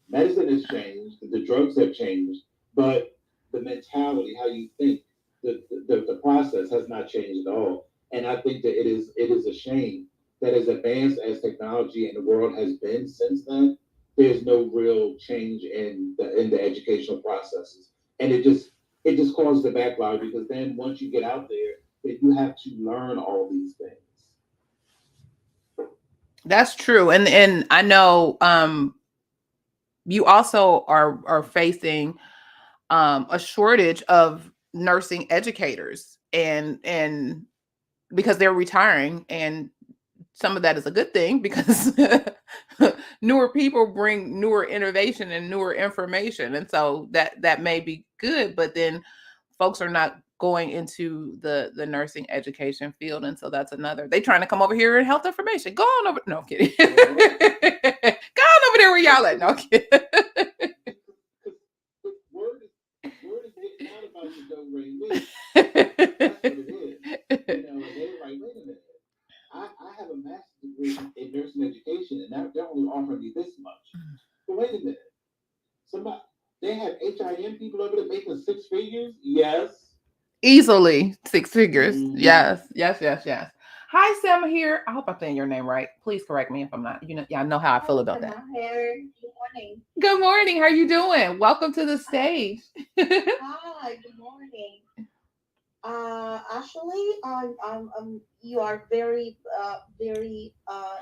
Medicine has changed, the drugs have changed, but the mentality, how you think, the process has not changed at all. And I think that it is a shame that, as advanced as technology in the world has been since then, there's no real change in the educational processes. And it just causes a backlog, because then once you get out there, then you have to learn all these things. That's true. And I know you also are facing a shortage of nursing educators, and because they're retiring, and some of that is a good thing, because newer people bring newer innovation and newer information, and so that may be good. But then folks are not going into the nursing education field, and so that's another. They trying to come over here in health information. Go on over. No, I'm kidding. Go on over there where y'all at. No, I'm kidding. Word is getting out about the don't ring me. That's what it is. And they were like, wait a minute. I have a master's degree in nursing education, and now they're only offering me this much. But wait a minute. Somebody, they have HIM people over there making six figures? Yes. Easily 6 figures. Mhm. Yes, yes, yes, yes. Hi, Sam here. I hope I'm saying your name right. Please correct me if I'm not. Y'all know how I feel about that. Good morning. Good morning. How you doing? Welcome to the stage. Hi, good morning. Actually, you are very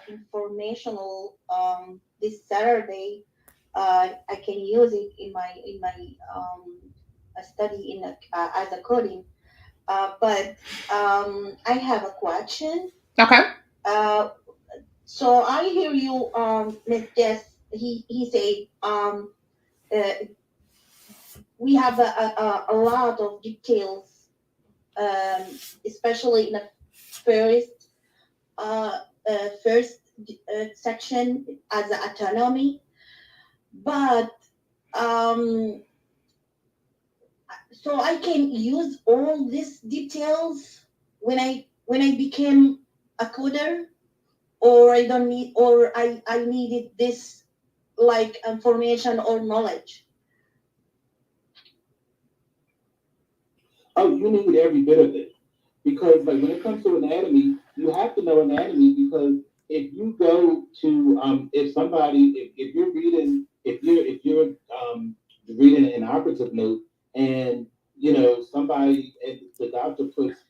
informational. This Saturday, I can use it in my study as a coding. But I have a question. Okay. So I hear you, Miss Jess. He said uh, we have a lot of details, especially in the first uh, first section as autonomy. But um, so I can use all these details when I became a coder, or I don't need, or I needed this like information or knowledge. Oh, you need every bit of it. Because like when it comes to anatomy, you have to know anatomy because if you go to if somebody if you're reading if you're reading an operative note and somebody and the doctor puts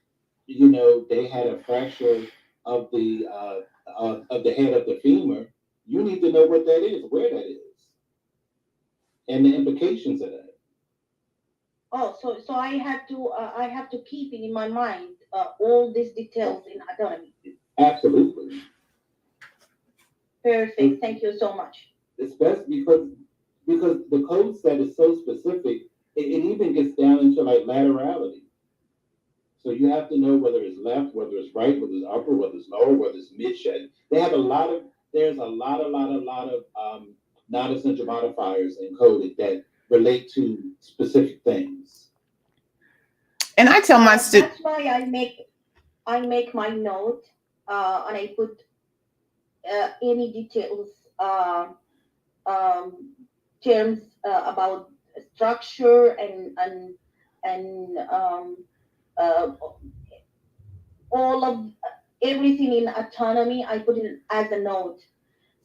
they had a fracture of the head of the femur, you need to know what that is, where that is, and the implications of that. Oh, so I have to keep in my mind all these details in anatomy. Absolutely. Perfect. Thank you so much. Especially because the code set is so specific, it even gets down into like laterality. So you have to know whether it's left, whether it's right, whether it's upper, whether it's lower, whether it's mid shed. They have a lot of there's a lot of non-essential modifiers in coding that relate to specific things. And I tell my students, That's why I make my note, and I put any details, um, terms about structure and uh, all of everything in autonomy. I put it as a note,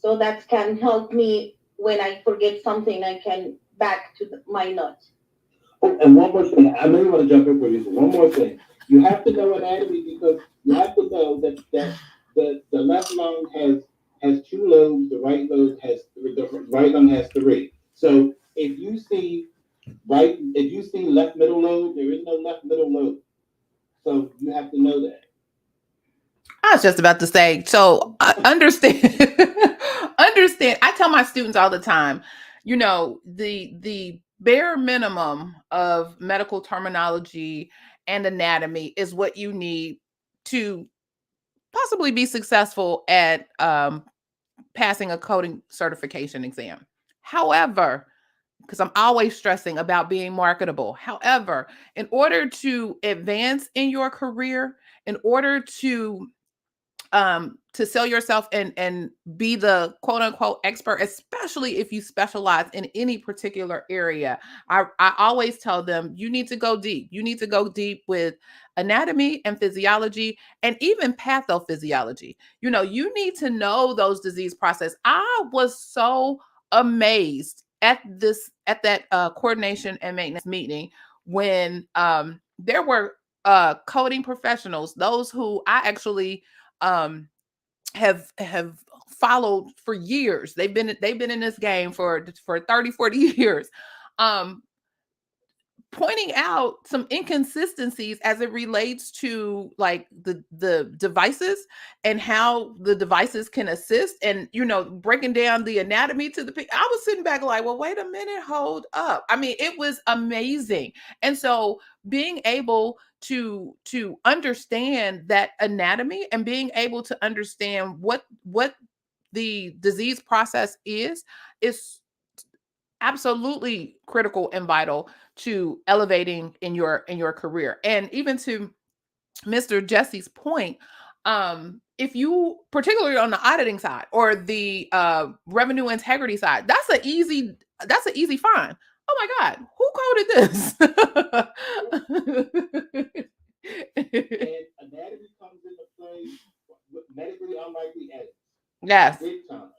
so that can help me when I forget something. I can back to my note. Oh, and one more thing. I know you want to jump in, producer. One more thing. You have to know anatomy because you have to know that the left lung has two lobes. The right lung has three. So if you see left middle lobe, there is no left middle lobe. So you have to know that. I was just about to say, so understand, understand. I tell my students all the time, the bare minimum of medical terminology and anatomy is what you need to possibly be successful at passing a coding certification exam. However, because I'm always stressing about being marketable. However, in order to advance in your career, in order to sell yourself and be the quote unquote expert, especially if you specialize in any particular area, I always tell them you need to go deep. You need to go deep with anatomy and physiology and even pathophysiology. You need to know those disease process. I was so amazed at that coordination and maintenance meeting when there were coding professionals, those who I actually um have followed for years. They've been in this game for 30, 40 years. Um Pointing out some inconsistencies as it relates to like the devices and how the devices can assist, and breaking down the anatomy to I was sitting back like, well, wait a minute, hold up. I mean, it was amazing. And so being able to understand that anatomy and being able to understand what the disease process is absolutely critical and vital to elevating in your career. And even to Mr. Jesse's point, if you, particularly on the auditing side or the revenue integrity side, that's an easy find. Oh my God, who coded this? And anatomy comes into play with medically unlikely edits. Yes. Big time.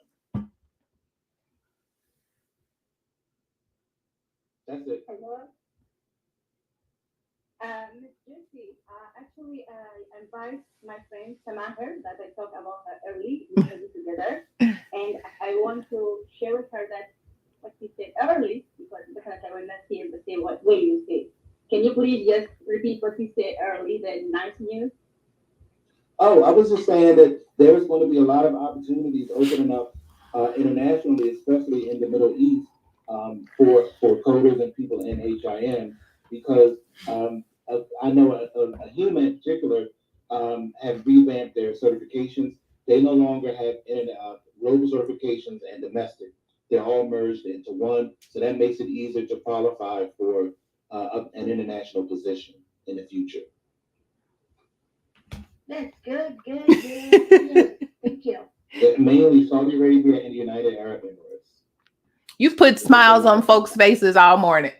That's it. Hello. Miss Jessie, actually, I invite my friend Samaher that I talked about her early. We studied together, and I want to share with her that what she said early because I will not hear the same way you say. Can you please just repeat what you said early? The nice news. Oh, I was just saying that there's going to be a lot of opportunities opening up internationally, especially in the Middle East, for coders and people in HIM, because I know a human in particular have revamped their certifications. They no longer have internet, global certifications and domestic. They're all merged into one, so that makes it easier to qualify for an international position in the future. That's good. Thank you. Mainly Saudi Arabia and the United Arab Emirates. You've put smiles on folks' faces all morning.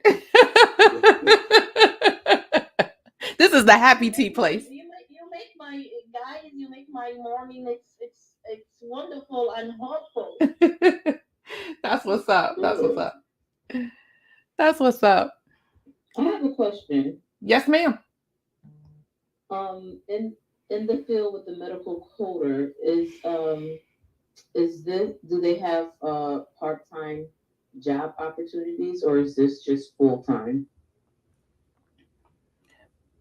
This is the happy tea place. You make my guys. You make my morning. It's wonderful and hopeful. That's what's up. That's what's up. That's what's up. I have a question. Yes, ma'am. In the field with the medical coder, do they have part-time job opportunities, or is this just full-time?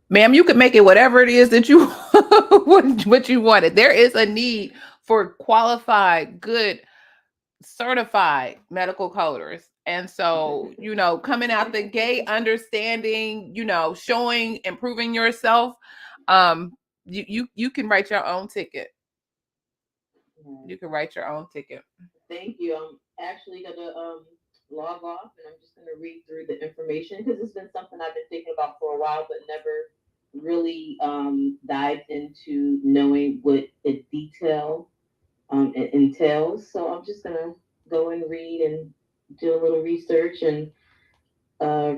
Ma'am, you can make it whatever it is that you what you wanted. There is a need for qualified, good, certified medical coders. And so, coming out the gate, understanding, showing, improving yourself, you can write your own ticket. You can write your own ticket. Thank you. I'm actually gonna log off, and I'm just gonna read through the information, because it's been something I've been thinking about for a while, but never really dived into knowing what the detail it entails. So I'm just gonna go and read and do a little research and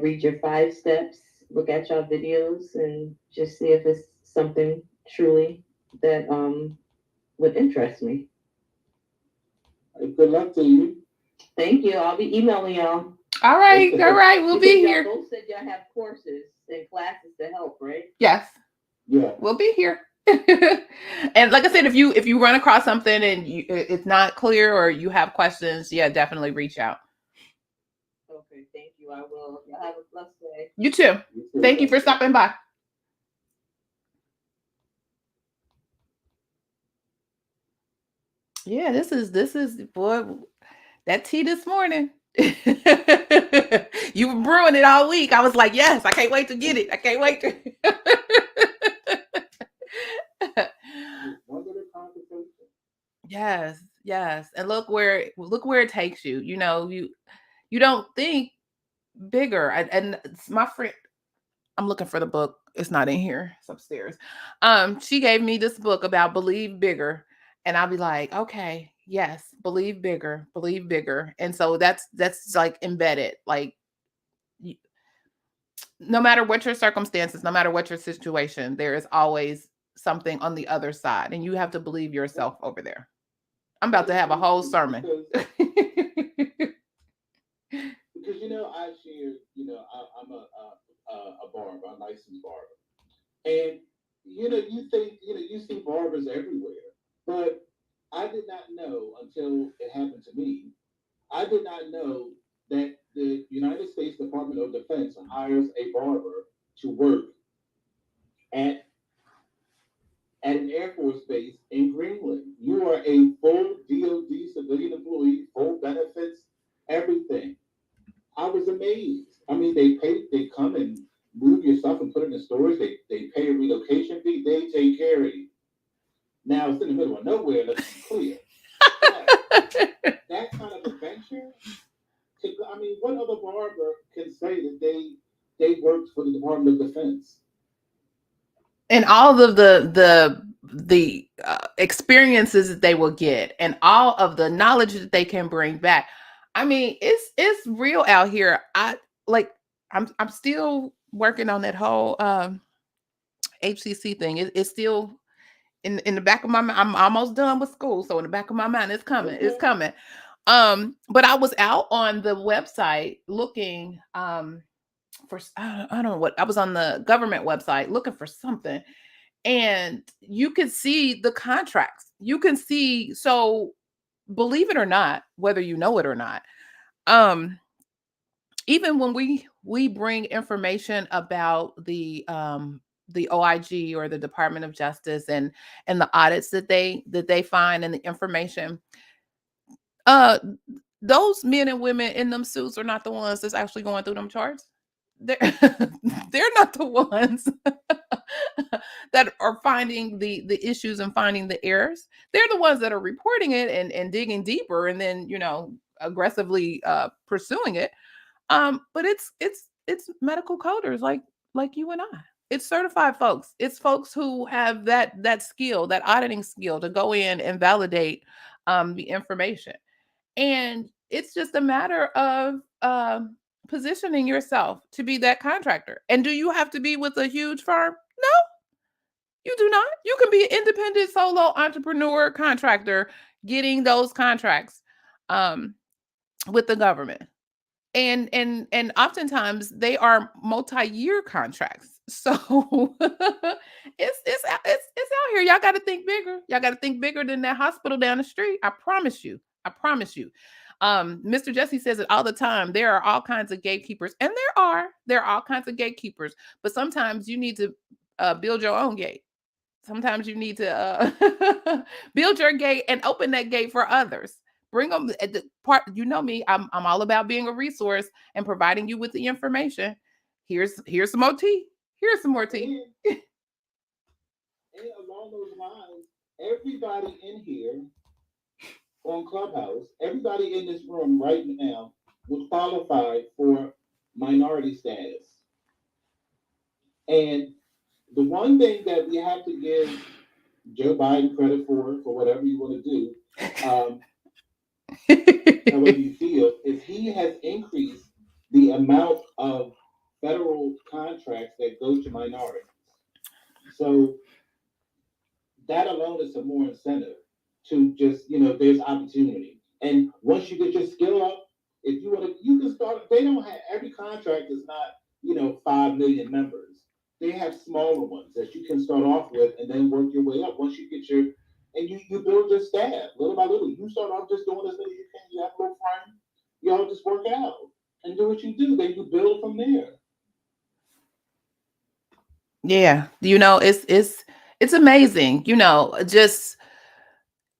read your 5 steps, look at y'all videos, and just see if it's something truly that would interest me. Good luck to you. Thank you. I'll be emailing y'all. All right. We'll be here. Y'all both said y'all have courses and classes to help, right? Yes. Yeah. We'll be here. And like I said, if you run across something and it's not clear or you have questions, yeah, definitely reach out. Okay, thank you. I will. Y'all have a blessed day. You too. Thank you for stopping by. Yeah, this is boy, that tea this morning. You were brewing it all week. I was like, yes, I can't wait to get it. I can't wait to. Yes. And look where it takes you. You don't think bigger. And it's my friend, I'm looking for the book. It's not in here. It's upstairs. She gave me this book about believe bigger. And I'll be like, okay, yes, believe bigger. And so that's like embedded. Like, no matter what your circumstances, no matter what your situation, there is always something on the other side. And you have to believe yourself over there. I'm about to have a whole sermon. Because I share, I'm a barber, a licensed barber. And, you think, you see barbers everywhere. But I did not know until it happened to me. I did not know that the United States Department of Defense hires a barber to work at an Air Force base in Greenland. You are a full DOD civilian employee, full benefits, everything. I was amazed. I mean, they come and move your stuff and put it in the storage. They pay a relocation fee. They take care of you. Now it's in the middle of nowhere. Let's be clear. But that kind of adventure. I mean, what other barber can say that they worked for the Department of Defense? And all of the experiences that they will get, and all of the knowledge that they can bring back. I mean, it's real out here. I'm still working on that whole HCC thing. It's still in the back of my mind. I'm almost done with school, so in the back of my mind, it's coming. Okay. It's coming. But I was out on the website looking for, I don't know what, I was on the government website looking for something, and you can see the contracts. You can see, so believe it or not, whether you know it or not, even when we bring information about the OIG or the Department of Justice and the audits that they find and the information, those men and women in them suits are not the ones that's actually going through them charts. They're not the ones that are finding the issues and finding the errors. They're the ones that are reporting it and digging deeper and then aggressively pursuing it. But it's it's medical coders like you and I. It's certified folks. It's folks who have that skill, that auditing skill to go in and validate the information. And it's just a matter of positioning yourself to be that contractor. And do you have to be with a huge firm? No, you do not. You can be an independent solo entrepreneur contractor getting those contracts um, with the government. And oftentimes they are multi-year contracts. So it's out here. Y'all got to think bigger. Y'all got to think bigger than that hospital down the street. I promise you. I promise you. Mr. Jesse says it all the time. There are all kinds of gatekeepers, and there are all kinds of gatekeepers. But sometimes you need to build your own gate. Sometimes you need to build your gate and open that gate for others. Bring them at the part. You know me. I'm all about being a resource and providing you with the information. Here's some more tea. Here's some more tea. And along those lines, everybody in here on Clubhouse, everybody in this room right now would qualify for minority status. And the one thing that we have to give Joe Biden credit for whatever you want to do, however you feel, is he has increased the amount of federal contracts that go to minorities. So that alone is some more incentive to just, there's opportunity. And once you get your skill up, if you want to, you can start. They don't have, every contract is not, 5 million members. They have smaller ones that you can start off with and then work your way up. Once you get and you build your staff little by little. You start off just doing as many as you can. You have a little friend, you all just work it out and do what you do. Then you build from there. Yeah, it's amazing, just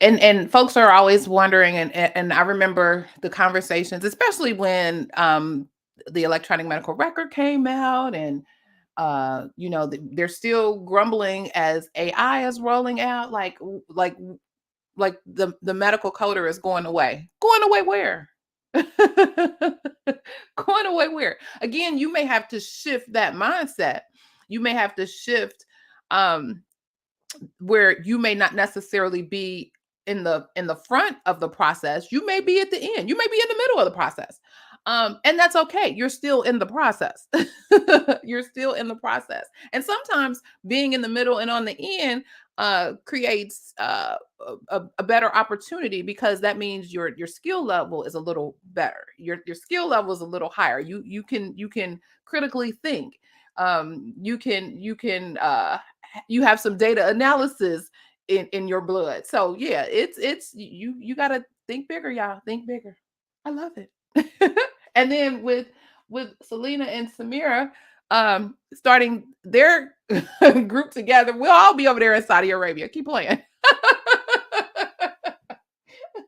and folks are always wondering, and I remember the conversations, especially when the electronic medical record came out, and they're still grumbling as AI is rolling out, like the medical coder is going away. Going away where? Going away where? Again, you may have to shift that mindset. You may have to shift um where you may not necessarily be in the front of the process. You may be at the end. You may be in the middle of the process. And that's okay. You're still in the process. You're still in the process. And sometimes being in the middle and on the end creates a better opportunity, because that means your skill level is a little better. Your skill level is a little higher. You can critically think. You have some data analysis in your blood. So yeah, it's you got to think bigger, y'all. Think bigger. I love it. And then with Selena and Samira starting their group together, we'll all be over there in Saudi Arabia. Keep playing.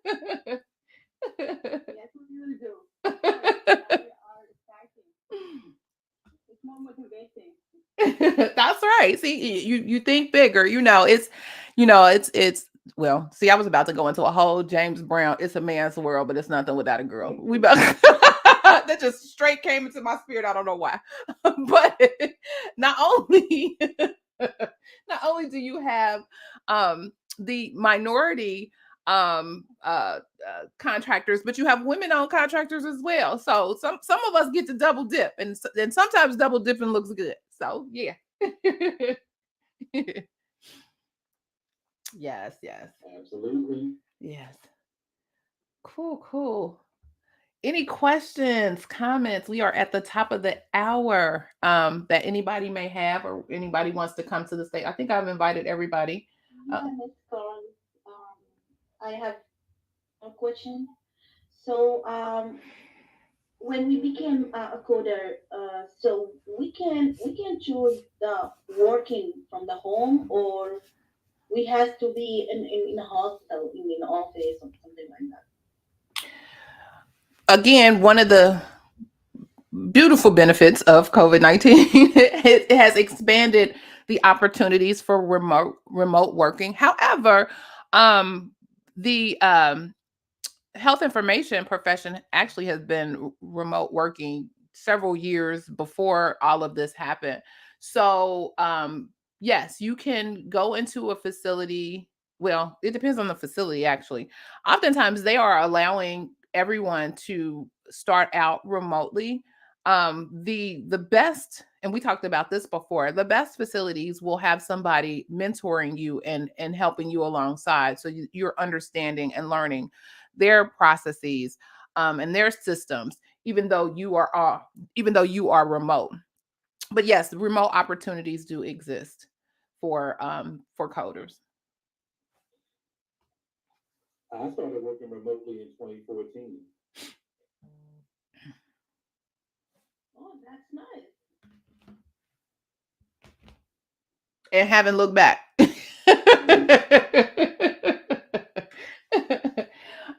Yes, we really do. It's more motivating. That's right. See, you think bigger. It's well, see, I was about to go into a whole James Brown, it's a man's world, but it's nothing without a girl. We about that just straight came into my spirit. I don't know why. But not only not only do you have the minority contractors, but you have women-owned contractors as well. So some of us get to double dip, and sometimes double dipping looks good. So yeah. Yes, yes, Absolutely. yes. Cool. Any questions, comments? We are at the top of the hour that anybody may have, or anybody wants to come to the stage. I think I've invited everybody. Yeah, Miss Carl, I have a question. So, when we became a coder, so we can choose the working from the home, or we has to be in a hospital, in an office or something like that. Again, one of the beautiful benefits of COVID-19, it has expanded the opportunities for remote working. However, the health information profession actually has been remote working several years before all of this happened. So, yes, you can go into a facility. Well, it depends on the facility, actually. Oftentimes, they are allowing everyone to start out remotely. The best, and we talked about this before, the best facilities will have somebody mentoring you and helping you alongside, so you're understanding and learning their processes, and their systems, even though you are remote. But yes, remote opportunities do exist for coders. I started working remotely in 2014. Oh, that's nice. And haven't looked back.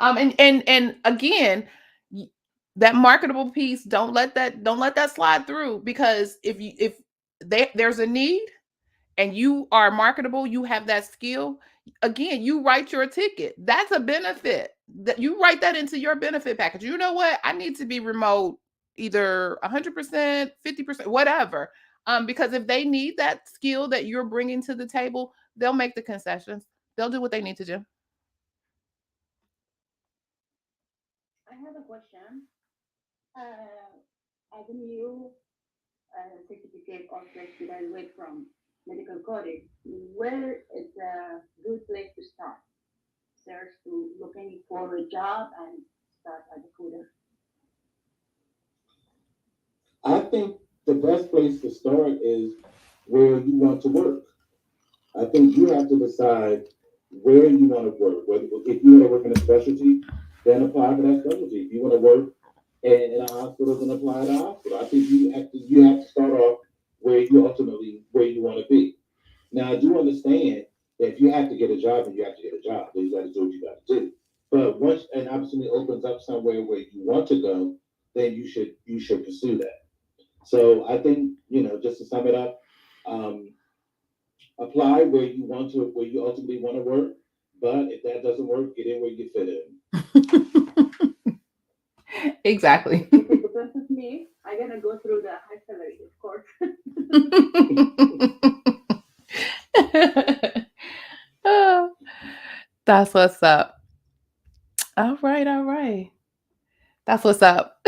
And again, that marketable piece, don't let that slide through, because if there's a need and you are marketable, you have that skill. Again, you write your ticket. That's a benefit. That you write that into your benefit package. You know what? I need to be remote, either 100%, 50%, whatever. Because if they need that skill that you're bringing to the table, they'll make the concessions. They'll do what they need to do. I have a question. As a new certificate or fresh graduate from medical college, where is a good place to start? Search to looking for a job and start as a coder. I think the best place to start is where you want to work. I think you have to decide where you want to work. If you want to work in a specialty, then apply for that specialty. If you want to work in a hospital, then apply to a hospital. I think you have to start off where you want to be. Now, I do understand that if you have to get a job, then you have to get a job. Then you got to do what you got to do. But once an opportunity opens up somewhere where you want to go, then you should pursue that. So I think, just to sum it up, um, apply where you ultimately want to work. But if that doesn't work, get in where you fit in. Exactly. If it depends on me, I'm gonna go through the high salary, of course. Oh, that's what's up. All right, all right. That's what's up.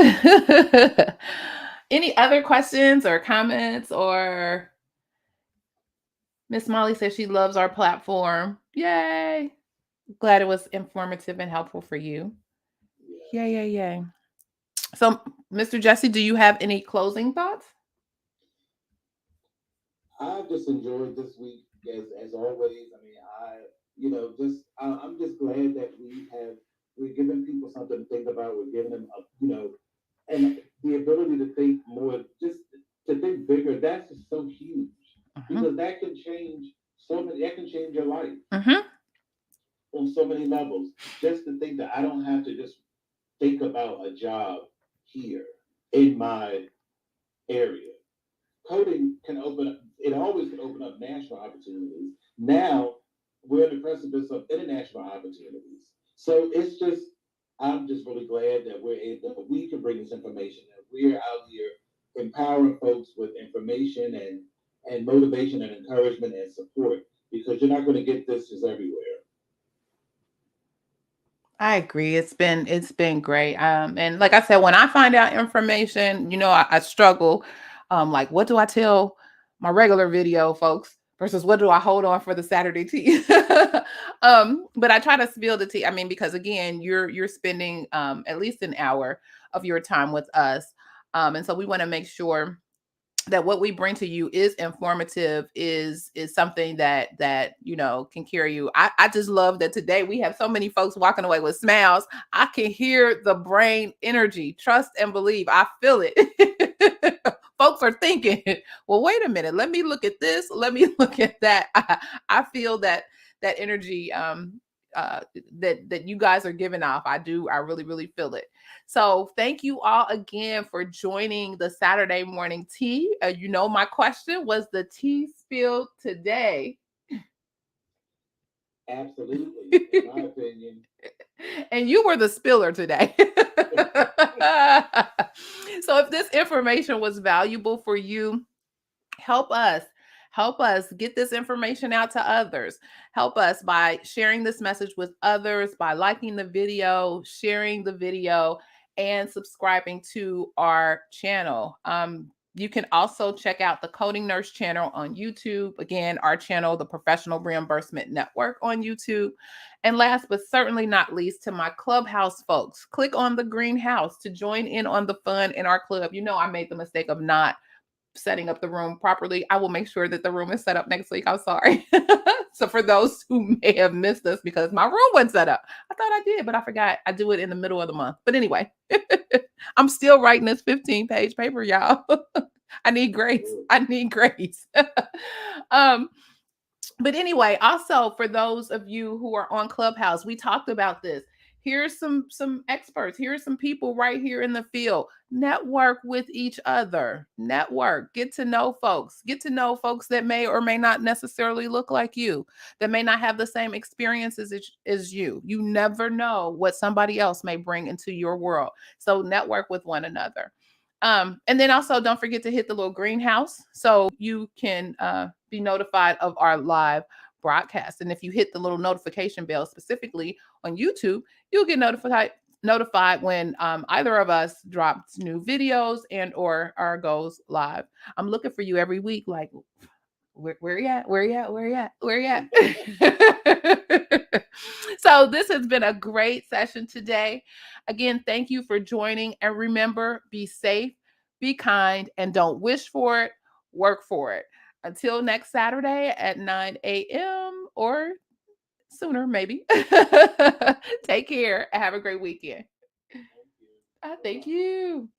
Any other questions or comments? Or Miss Molly says she loves our platform. Yay. Glad it was informative and helpful for you. Yay, yay, yay. So, Mr. Jesse, do you have any closing thoughts? I've just enjoyed this week as always. I mean, I'm just glad that we're giving people something to think about. We're giving them and the ability to think more, just to think bigger. That's just so huge, because that can change your life Mm-hmm. on so many levels. Just to think that I don't have to just think about a job here in my area. Coding can open up, it always can open up national opportunities. Now we're at the precipice of international opportunities. So I'm just really glad that that we can bring this information, that we're out here empowering folks with information and motivation and encouragement and support, because you're not going to get this just everywhere. I agree. It's been great. And like I said, when I find out information, I struggle. Like, what do I tell my regular video folks versus what do I hold on for the Saturday tea? But I try to spill the tea. I mean, because again, you're spending at least an hour of your time with us. And so we want to make sure that what we bring to you is informative, is something that can carry you. I just love that today we have so many folks walking away with smiles. I can hear the brain energy, trust and believe. I feel it. Folks are thinking, well, wait a minute, let me look at this, let me look at that. I feel that energy, that you guys are giving off. I really, really feel it. So thank you all again for joining the Saturday morning tea. My question was, the tea spilled today? Absolutely, in my opinion. And you were the spiller today. So So if this information was valuable for you, help us. Help us get this information out to others. Help us by sharing this message with others, by liking the video, sharing the video, and subscribing to our channel. You can also check out the Coding Nurse channel on YouTube. Again, our channel, the Professional Reimbursement Network on YouTube. And last but certainly not least, to my Clubhouse folks, click on the green house to join in on the fun in our club. You know, I made the mistake of not setting up the room properly. I will make sure that the room is set up next week. I'm sorry. So for those who may have missed us because my room wasn't set up, I thought I did, but I forgot. I do it in the middle of the month. But anyway, I'm still writing this 15-page paper, y'all. I need grace. I need grace. But anyway, also for those of you who are on Clubhouse, we talked about this. Here's some experts. Here's some people right here in the field. Network with each other. Network. Get to know folks. Get to know folks that may or may not necessarily look like you, that may not have the same experiences as you. You never know what somebody else may bring into your world. So network with one another. And then also don't forget to hit the little greenhouse so you can be notified of our live broadcast. And if you hit the little notification bell specifically on YouTube, you'll get notified when either of us drops new videos and or goes live. I'm looking for you every week, like where you at? Where you at? Where you at? Where you at? So this has been a great session today. Again, thank you for joining. And remember, be safe, be kind, and don't wish for it, work for it. Until next Saturday at 9 a.m. or sooner, maybe. Take care and have a great weekend. Thank you.